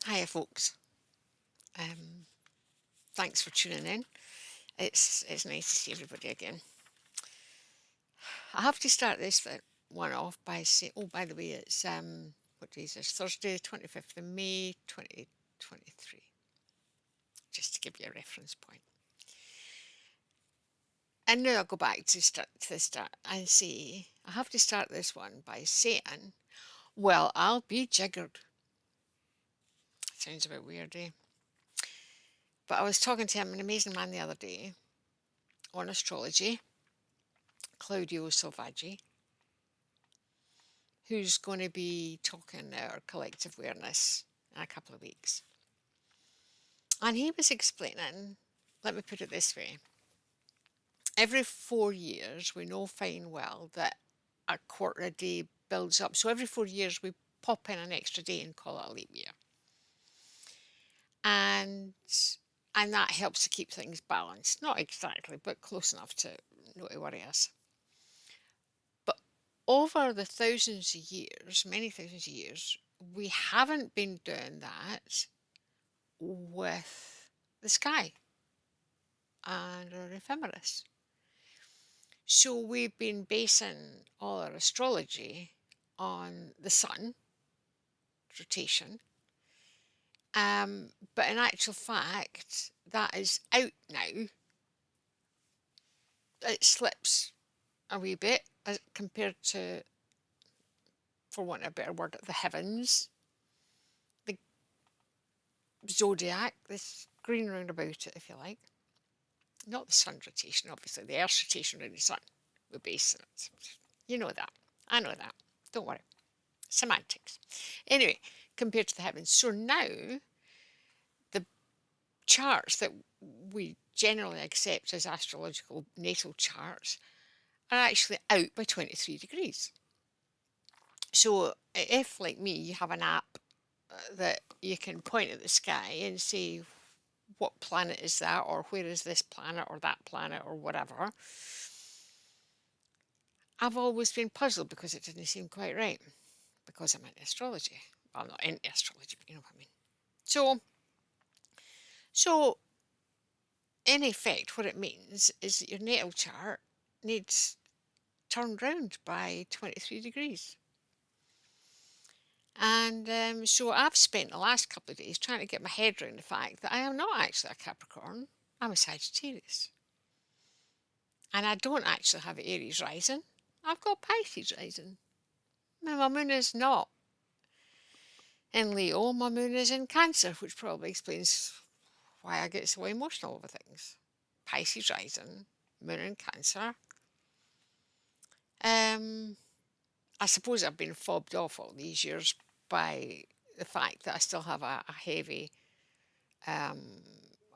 Hiya, folks. Um, Thanks for tuning in. It's nice to see everybody again. I have to start this one off by saying, oh, by the way, it's what day is this? Thursday, 25th of May, 2023. Just to give you a reference point. And now I'll go back to the start and say I have to start this one by saying, well, I'll be jiggered. Sounds a bit weird, eh? But I was talking to him, an amazing man, the other day on astrology, Claudio Salvaggi, who's going to be talking our collective awareness in a couple of weeks. And he was explaining, let me put it this way, every 4 years we know fine well that a quarter a day builds up. So every 4 years we pop in an extra day and call it a leap year. And that helps to keep things balanced. Not exactly, but close enough to not to worry us. But over the thousands of years, many thousands of years, we haven't been doing that with the sky and our ephemeris. So we've been basing all our astrology on the sun rotation. But in actual fact, that is out now. It slips a wee bit as compared to, for want of a better word, the heavens, the zodiac, this green round about it, if you like. Not the sun rotation, obviously, the Earth's rotation around the sun. We're basing it. You know that. I know that. Don't worry. Semantics. Anyway, compared to the heavens. So now, the charts that we generally accept as astrological natal charts are actually out by 23 degrees. So if, like me, you have an app that you can point at the sky and say, what planet is that, or where is this planet, or that planet, or whatever, I've always been puzzled because it didn't seem quite right, because I'm into astrology. Well, I'm not into astrology, but you know what I mean. So in effect, what it means is that your natal chart needs turned round by 23 degrees. And so I've spent the last couple of days trying to get my head around the fact that I am not actually a Capricorn, I'm a Sagittarius. And I don't actually have Aries rising, I've got Pisces rising. Now, my moon is not in Leo, my moon is in Cancer, which probably explains why I get so emotional over things. Pisces rising, moon in Cancer. I suppose I've been fobbed off all these years by the fact that I still have a heavy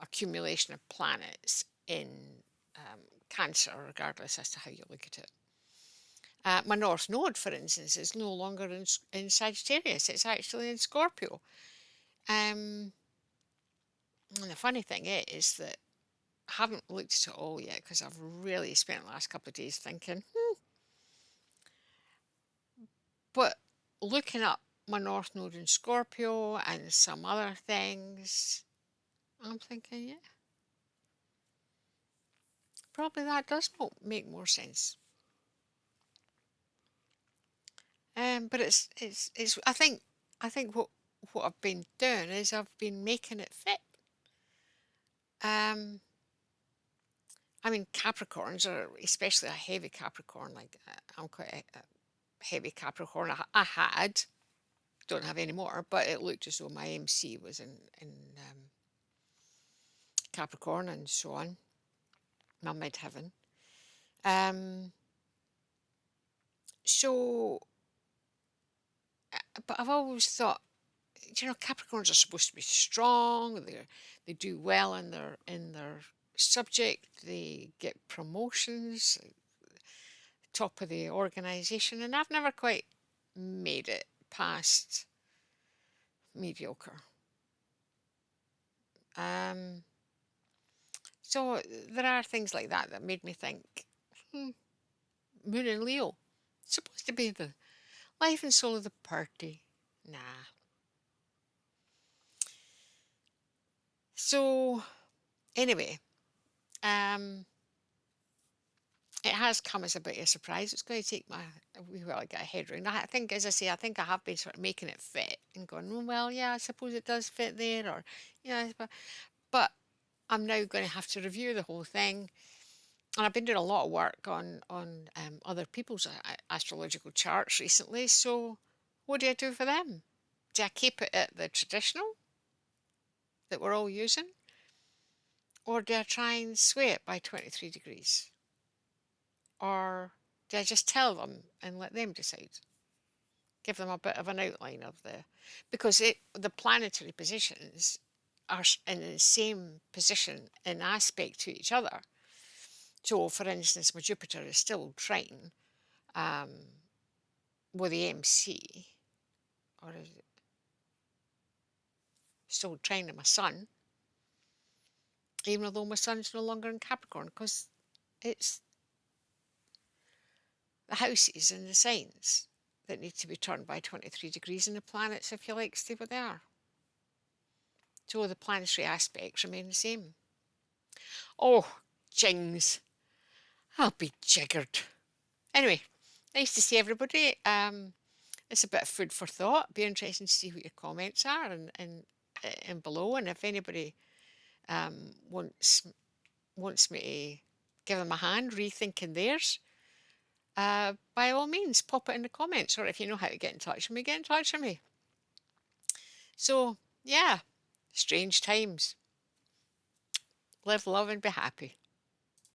accumulation of planets in Cancer, regardless as to how you look at it. My North Node, for instance, is no longer in Sagittarius, it's actually in Scorpio. And the funny thing is that I haven't looked at it all yet because I've really spent the last couple of days thinking, But looking up my North Node in Scorpio and some other things, I'm thinking, yeah, probably that does make more sense. But it's I think what I've been doing is I've been making it fit. Um, I mean, Capricorns are especially a heavy Capricorn. Like I'm quite a heavy Capricorn. I had, don't have any more, but it looked as though my MC was in Capricorn and so on. My midheaven. Um, so, but I've always thought, Capricorns are supposed to be strong. They do well in their subject. They get promotions, top of the organisation, and I've never quite made it past mediocre. So there are things like that made me think, Moon and Leo, it's supposed to be the life and soul of the party. Nah. So anyway, um, it has come as a bit of a surprise. It's going to take my a wee while to get a head around. I think, as I say, I think I have been sort of making it fit and going, "Oh, well, yeah, I suppose it does fit there," or yeah, but I'm now going to have to review the whole thing. And I've been doing a lot of work on other people's astrological charts recently. So, what do I do for them? Do I keep it at the traditional that we're all using, or do I try and sway it by 23 degrees, or do I just tell them and let them decide? Give them a bit of an outline of because the planetary positions are in the same position in aspect to each other. So, for instance, my Jupiter is still trine um, with the MC, or is it still trine to my Sun, even though my Sun's no longer in Capricorn, because it's the houses and the signs that need to be turned by 23 degrees, and the planets, if you like, stay where they are. So the planetary aspects remain the same. Oh, jings. I'll be jiggered. Anyway, nice to see everybody. It's a bit of food for thought. Be interesting to see what your comments are and below. And if anybody wants me to give them a hand rethinking theirs, by all means, pop it in the comments. Or if you know how to get in touch with me, get in touch with me. So, yeah, strange times. Live, love, and be happy.